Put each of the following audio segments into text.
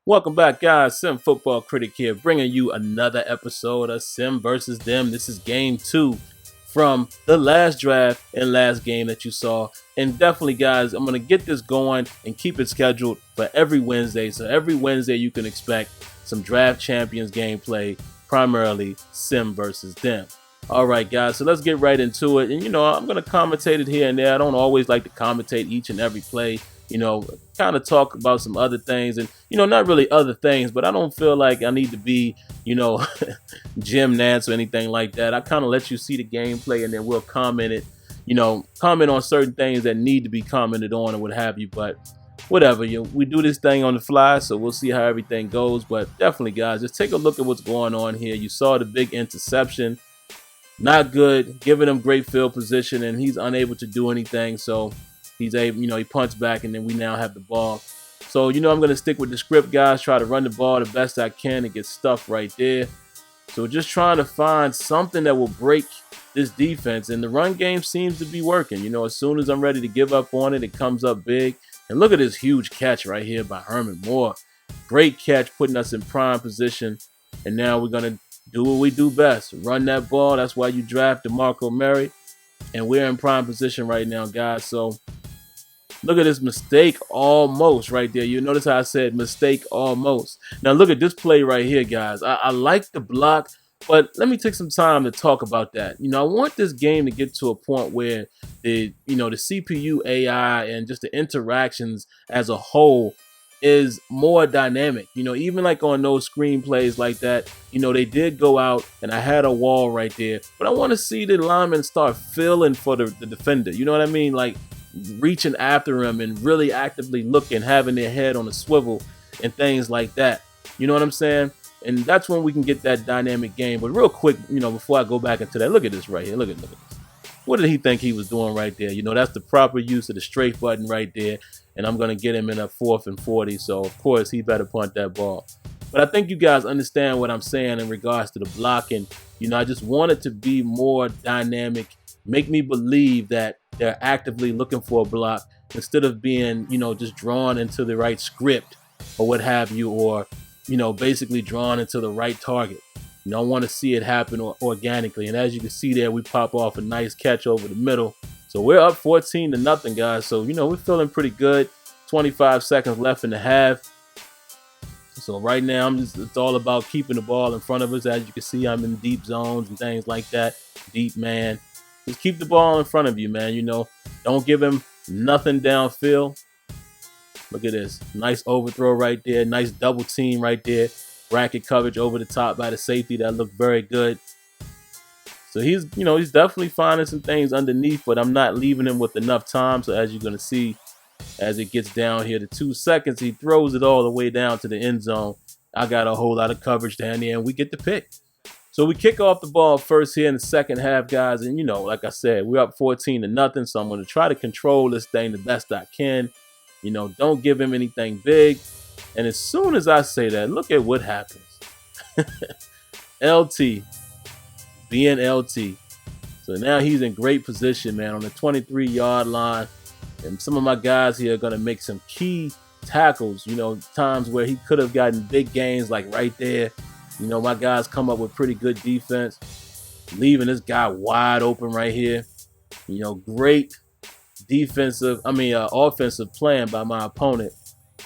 Welcome back, guys. SimFBallCritic here, bringing you another episode of Sim versus Them. This is game 2 from the last draft and last game that you saw. And definitely, guys, I'm going to get this going and keep it scheduled for every Wednesday. So every Wednesday you can expect some Draft Champions gameplay, primarily Sim versus Them. All right, guys, so let's get right into it. And, I'm going to commentate it here and there. I don't always like to commentate each and every play. Kind of talk about some other things and, not really other things, but I don't feel like I need to be, Jim Nance or anything like that. I kind of let you see the gameplay and then we'll comment it, comment on certain things that need to be commented on or what have you. But whatever, we do this thing on the fly, so we'll see how everything goes. But definitely, guys, just take a look at what's going on here. You saw the big interception. Not good, giving him great field position, and he's unable to do anything. So he's able, he punts back, and then we now have the ball. So, I'm going to stick with the script, guys, try to run the ball the best I can and get stuffed right there. So just trying to find something that will break this defense, and the run game seems to be working. As soon as I'm ready to give up on it, it comes up big. And look at this huge catch right here by Herman Moore. Great catch, putting us in prime position. And now we're going to do what we do best, run that ball. That's why you draft DeMarco Murray. And we're in prime position right now, guys. So look at this mistake almost right there. You notice how I said mistake almost. Now look at this play right here, guys. I like the block, but let me take some time to talk about that. I want this game to get to a point where the CPU AI and just the interactions as a whole is more dynamic. Even like on those screenplays like that, they did go out and I had a wall right there, but I want to see the linemen start feeling for the defender. You know what I mean? Like reaching after him and really actively looking, having their head on a swivel and things like that. You know what I'm saying? And that's when we can get that dynamic game. But real quick, before I go back into that, look at this right here. Look at this. What did he think he was doing right there? That's the proper use of the strafe button right there. And I'm going to get him in a 4th and 40. So, of course, he better punt that ball. But I think you guys understand what I'm saying in regards to the blocking. I just want it to be more dynamic. Make me believe that they're actively looking for a block instead of being, just drawn into the right script or what have you, or, basically drawn into the right target. I want to see it happen organically. And as you can see there, we pop off a nice catch over the middle. So we're up 14-0, guys. So, we're feeling pretty good. 25 seconds left in the half. So right now, it's all about keeping the ball in front of us. As you can see, I'm in deep zones and things like that. Deep man. Just keep the ball in front of you, man. Don't give him nothing downfield. Look at this. Nice overthrow right there. Nice double team right there. Bracket coverage over the top by the safety. That looked very good. So he's definitely finding some things underneath, but I'm not leaving him with enough time. So as you're going to see, as it gets down here to 2 seconds, he throws it all the way down to the end zone. I got a whole lot of coverage down there, and we get the pick. So we kick off the ball first here in the second half, guys. And, like I said, we're up 14-0. So I'm going to try to control this thing the best I can. Don't give him anything big. And as soon as I say that, look at what happens. LT being LT. So now he's in great position, man, on the 23-yard line. And some of my guys here are going to make some key tackles, times where he could have gotten big gains like right there. My guys come up with pretty good defense, leaving this guy wide open right here. Great offensive plan by my opponent.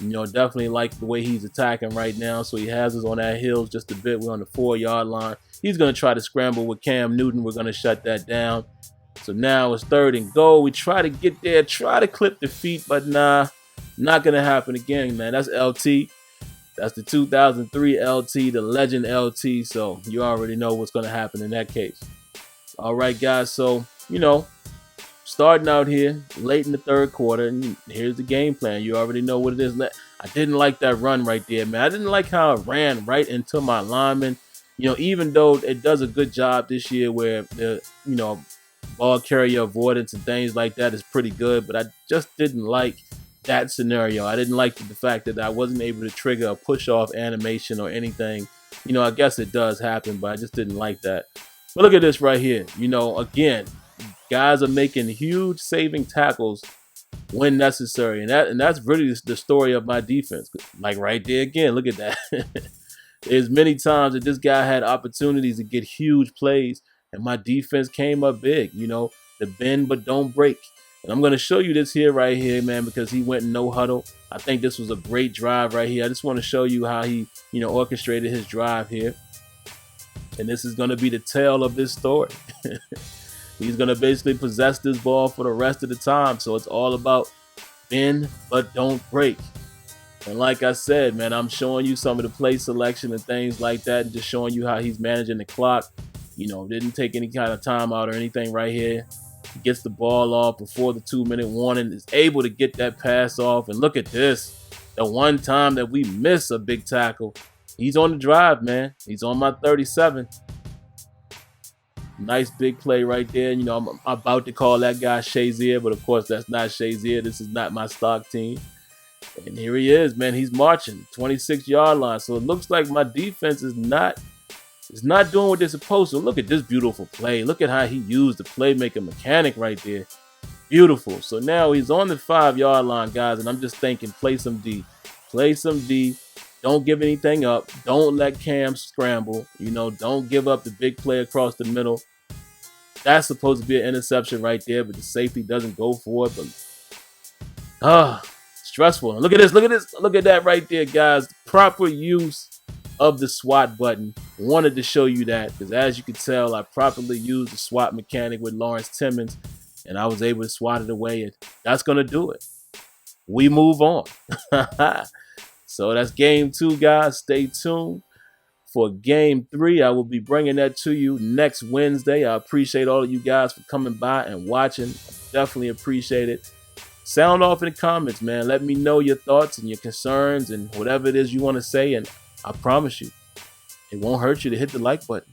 Definitely like the way he's attacking right now. So he has us on that hill just a bit. We're on the 4-yard line. He's going to try to scramble with Cam Newton. We're going to shut that down. So now it's 3rd and goal. We try to get there, try to clip the feet, but nah, not going to happen again, man. That's LT. That's the 2003 LT, the legend LT. So you already know what's going to happen in that case. All right, guys. So, starting out here late in the 3rd quarter, and here's the game plan. You already know what it is. I didn't like that run right there, man. I didn't like how it ran right into my lineman. Even though it does a good job this year where the, ball carrier avoidance and things like that is pretty good, but I just didn't like that scenario. I didn't like the fact that I wasn't able to trigger a push-off animation or anything. I guess it does happen, but I just didn't like that. But look at this right here. Again, guys are making huge saving tackles when necessary. And that's really the story of my defense. Like right there again, look at that. There's many times that this guy had opportunities to get huge plays, and my defense came up big. The bend but don't break. And I'm going to show you this here right here, man, because he went no huddle. I think this was a great drive right here. I just want to show you how he, orchestrated his drive here. And this is going to be the tale of this story. He's going to basically possess this ball for the rest of the time. So it's all about bend but don't break. And like I said, man, I'm showing you some of the play selection and things like that, and just showing you how he's managing the clock. Didn't take any kind of time out or anything right here. He gets the ball off before the 2-minute warning, is able to get that pass off. And look at this. The one time that we miss a big tackle, he's on the drive, man. He's on my 37. Nice big play right there. I'm about to call that guy Shazier, but of course that's not Shazier. This is not my stock team. And here he is, man. He's marching 26-yard line. So it looks like my defense is not doing what they're supposed to. Look at this beautiful play. Look at how he used the playmaker mechanic right there. Beautiful. So now he's on the 5-yard line, guys, and I'm just thinking, play some D. Play some D. Don't give anything up. Don't let Cam scramble. Don't give up the big play across the middle. That's supposed to be an interception right there, but the safety doesn't go for it. But stressful. Look at this. Look at this. Look at that right there, guys. Proper use of the SWAT button. Wanted to show you that because, as you can tell, I properly used the SWAT mechanic with Lawrence Timmons, and I was able to swat it away, and that's going to do it. We move on. So that's game 2, guys. Stay tuned for game 3. I will be bringing that to you next Wednesday. I appreciate all of you guys for coming by and watching. I definitely appreciate it. Sound off in the comments, man. Let me know your thoughts and your concerns and whatever it is you want to say, and I promise you, it won't hurt you to hit the like button.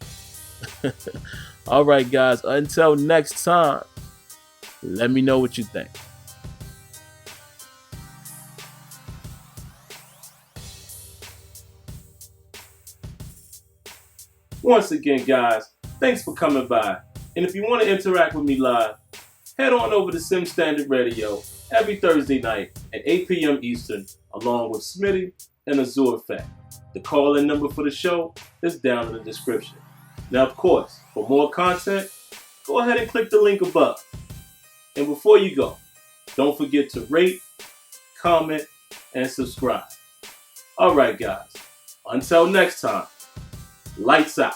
All right, guys. Until next time, let me know what you think. Once again, guys, thanks for coming by. And if you want to interact with me live, head on over to Sim Standard Radio every Thursday night at 8 p.m. Eastern, along with Smitty and Azure Effect. The call-in number for the show is down in the description. Now, of course, for more content, go ahead and click the link above. And before you go, don't forget to rate, comment, and subscribe. All right, guys. Until next time, lights out.